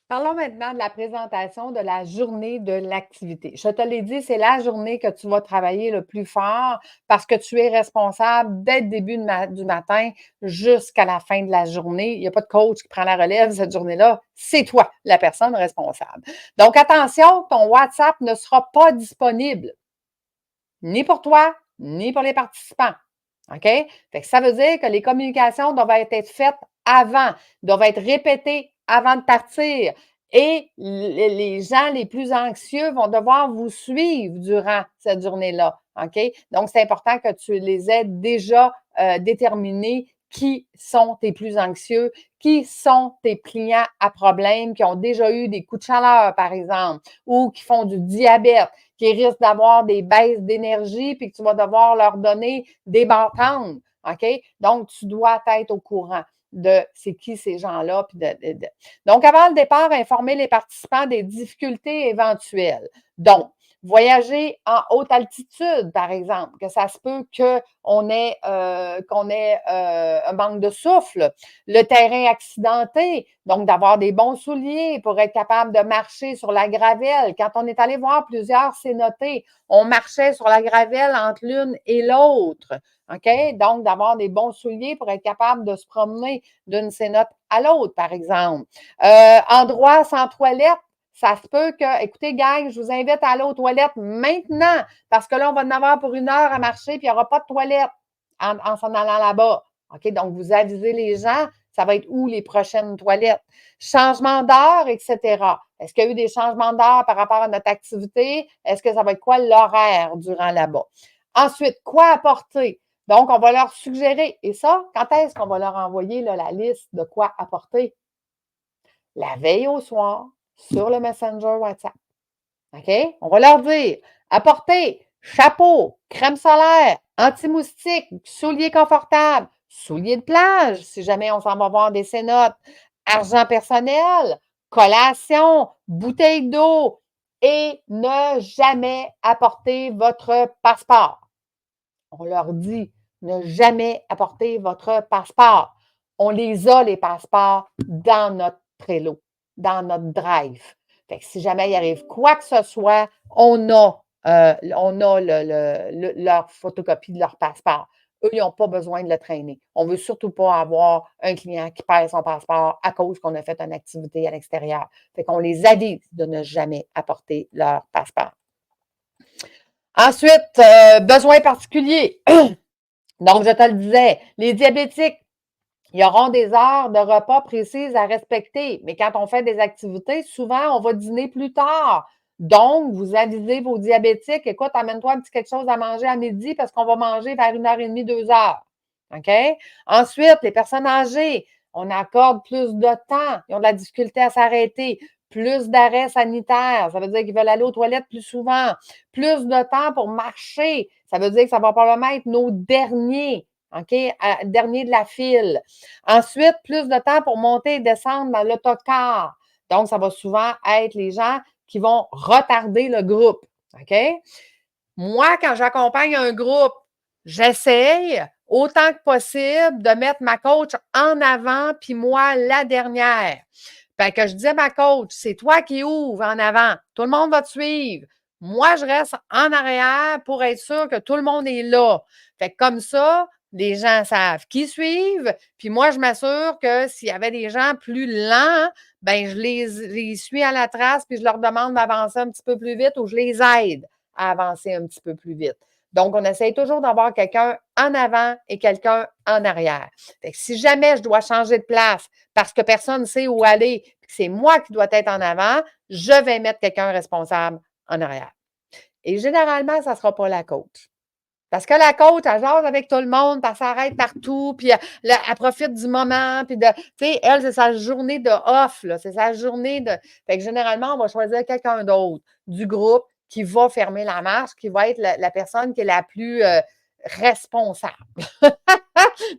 Parlons maintenant de la présentation de la journée de l'activité. Je te l'ai dit, c'est la journée que tu vas travailler le plus fort parce que tu es responsable dès le début du matin jusqu'à la fin de la journée. Il n'y a pas de coach qui prend la relève cette journée-là. C'est toi, la personne responsable. Donc, attention, ton WhatsApp ne sera pas disponible ni pour toi, ni pour les participants. OK? Fait que ça veut dire que les communications doivent être faites avant, doivent être répétées avant de partir. Et les gens les plus anxieux vont devoir vous suivre durant cette journée-là. OK? Donc, c'est important que tu les aies déjà déterminés qui sont tes plus anxieux, qui sont tes clients à problème, qui ont déjà eu des coups de chaleur, par exemple, ou qui font du diabète, qui risquent d'avoir des baisses d'énergie, puis que tu vas devoir leur donner des bâtons. OK? Donc, tu dois être au courant de c'est qui ces gens-là. Donc, avant le départ, informer les participants des difficultés éventuelles. Donc, voyager en haute altitude, par exemple, que ça se peut qu'on ait un manque de souffle, le terrain accidenté, donc d'avoir des bons souliers pour être capable de marcher sur la gravelle. Quand on est allé voir plusieurs cénotés, on marchait sur la gravelle entre l'une et l'autre. OK? Donc, d'avoir des bons souliers pour être capable de se promener d'une cénote à l'autre, par exemple. Endroit sans toilette, ça se peut que, écoutez, gang, je vous invite à aller aux toilettes maintenant, parce que là, on va en avoir pour 1 heure à marcher, puis il n'y aura pas de toilette en s'en allant là-bas. OK? Donc, vous avisez les gens, ça va être où les prochaines toilettes? Changement d'heure, etc. Est-ce qu'il y a eu des changements d'heure par rapport à notre activité? Est-ce que ça va être quoi l'horaire durant là-bas? Ensuite, quoi apporter? Donc, on va leur suggérer. Et ça, quand est-ce qu'on va leur envoyer là, la liste de quoi apporter? La veille au soir, sur le Messenger WhatsApp. OK? On va leur dire, apportez chapeau, crème solaire, anti-moustique, souliers confortables, souliers de plage, si jamais on s'en va voir des cénotes, argent personnel, collation, bouteille d'eau et ne jamais apporter votre passeport. On leur dit, ne jamais apporter votre passeport. On les a, les passeports, dans notre Trello, dans notre Drive. Fait que si jamais il arrive quoi que ce soit, on a leur photocopie de leur passeport. Eux, ils n'ont pas besoin de le traîner. On ne veut surtout pas avoir un client qui perd son passeport à cause qu'on a fait une activité à l'extérieur. Fait qu'on les avise de ne jamais apporter leur passeport. Ensuite, besoins particuliers. Donc, je te le disais, les diabétiques, ils auront des heures de repas précises à respecter. Mais quand on fait des activités, souvent, on va dîner plus tard. Donc, vous avisez vos diabétiques, écoute, amène-toi un petit quelque chose à manger à midi parce qu'on va manger vers 1h30, 2h. OK? Ensuite, les personnes âgées, on accorde plus de temps. Ils ont de la difficulté à s'arrêter. Plus d'arrêts sanitaires. Ça veut dire qu'ils veulent aller aux toilettes plus souvent. Plus de temps pour marcher. Ça veut dire que ça va probablement être nos derniers. OK? Dernier de la file. Ensuite, plus de temps pour monter et descendre dans l'autocar. Donc, ça va souvent être les gens qui vont retarder le groupe. OK? Moi, quand j'accompagne un groupe, j'essaye autant que possible de mettre ma coach en avant, puis moi, la dernière. Fait que je dis à ma coach, c'est toi qui ouvres en avant. Tout le monde va te suivre. Moi, je reste en arrière pour être sûr que tout le monde est là. Fait que comme ça, les gens savent qui suivent. Puis moi, je m'assure que s'il y avait des gens plus lents, ben je les suis à la trace, puis je leur demande d'avancer un petit peu plus vite ou je les aide à avancer un petit peu plus vite. Donc, on essaye toujours d'avoir quelqu'un en avant et quelqu'un en arrière. Fait que si jamais je dois changer de place parce que personne ne sait où aller, puis que c'est moi qui dois être en avant, je vais mettre quelqu'un responsable en arrière. Et généralement, ça ne sera pas la coach. Parce que la coach, elle jase avec tout le monde, puis elle s'arrête partout, puis elle profite du moment, puis tu sais, elle, c'est sa journée de off, là, c'est sa journée de. Fait que généralement, on va choisir quelqu'un d'autre du groupe qui va fermer la marche, qui va être la personne qui est la plus responsable.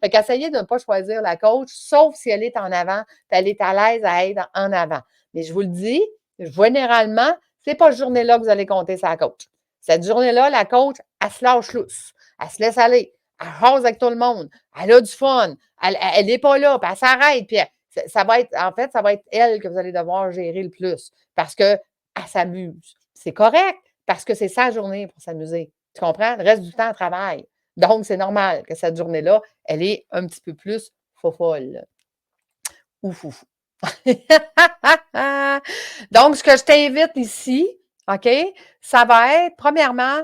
Fait qu'essayez de ne pas choisir la coach, sauf si elle est en avant, puis elle est à l'aise à être en avant. Mais je vous le dis, généralement, c'est pas cette journée-là que vous allez compter sa coach. Cette journée-là, la coach, elle se lâche lousse. Elle se laisse aller. Elle rase avec tout le monde. Elle a du fun. Elle n'est pas là, puis elle s'arrête. Puis Ça va être, en fait, ça va être elle que vous allez devoir gérer le plus parce qu'elle s'amuse. C'est correct parce que c'est sa journée pour s'amuser. Tu comprends? Le reste du temps, elle travaille. Donc, c'est normal que cette journée-là, elle est un petit peu plus fofolle. Ouf, ouf. Donc, ce que je t'invite ici, OK, ça va être, premièrement,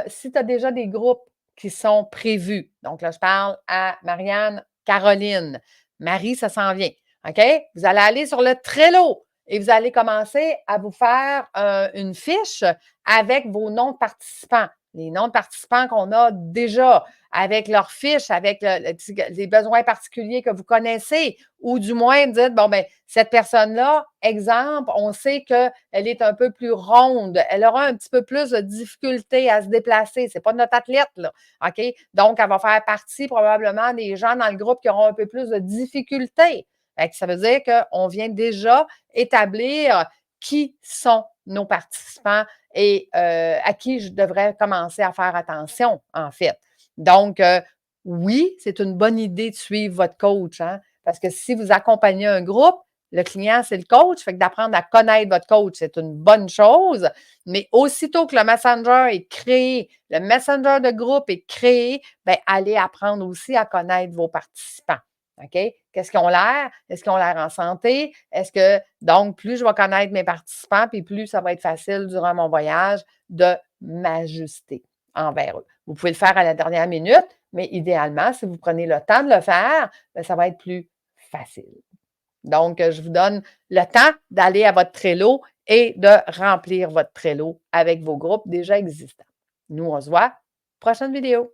si tu as déjà des groupes qui sont prévus. Donc, là, je parle à Marianne, Caroline. Marie, ça s'en vient. OK? Vous allez aller sur le Trello et vous allez commencer à vous faire une fiche avec vos noms de participants. Les noms de participants qu'on a déjà, avec leurs fiches, avec les besoins particuliers que vous connaissez, ou du moins dites, bon, ben cette personne-là, exemple, on sait qu'elle est un peu plus ronde, elle aura un petit peu plus de difficulté à se déplacer. C'est pas notre athlète, là, OK? Donc, elle va faire partie probablement des gens dans le groupe qui auront un peu plus de difficultés. Ça veut dire qu'on vient déjà établir qui sont nos participants et à qui je devrais commencer à faire attention, en fait. Donc, oui, c'est une bonne idée de suivre votre coach, hein, parce que si vous accompagnez un groupe, le client, c'est le coach, fait que d'apprendre à connaître votre coach, c'est une bonne chose, mais aussitôt que le Messenger est créé, le Messenger de groupe est créé, bien, allez apprendre aussi à connaître vos participants. OK? Qu'est-ce qu'ils ont l'air? Est-ce qu'ils ont l'air en santé? Est-ce que, donc, plus je vais connaître mes participants, puis plus ça va être facile durant mon voyage de m'ajuster envers eux. Vous pouvez le faire à la dernière minute, mais idéalement, si vous prenez le temps de le faire, bien, ça va être plus facile. Donc, je vous donne le temps d'aller à votre Trello et de remplir votre Trello avec vos groupes déjà existants. Nous, on se voit prochaine vidéo.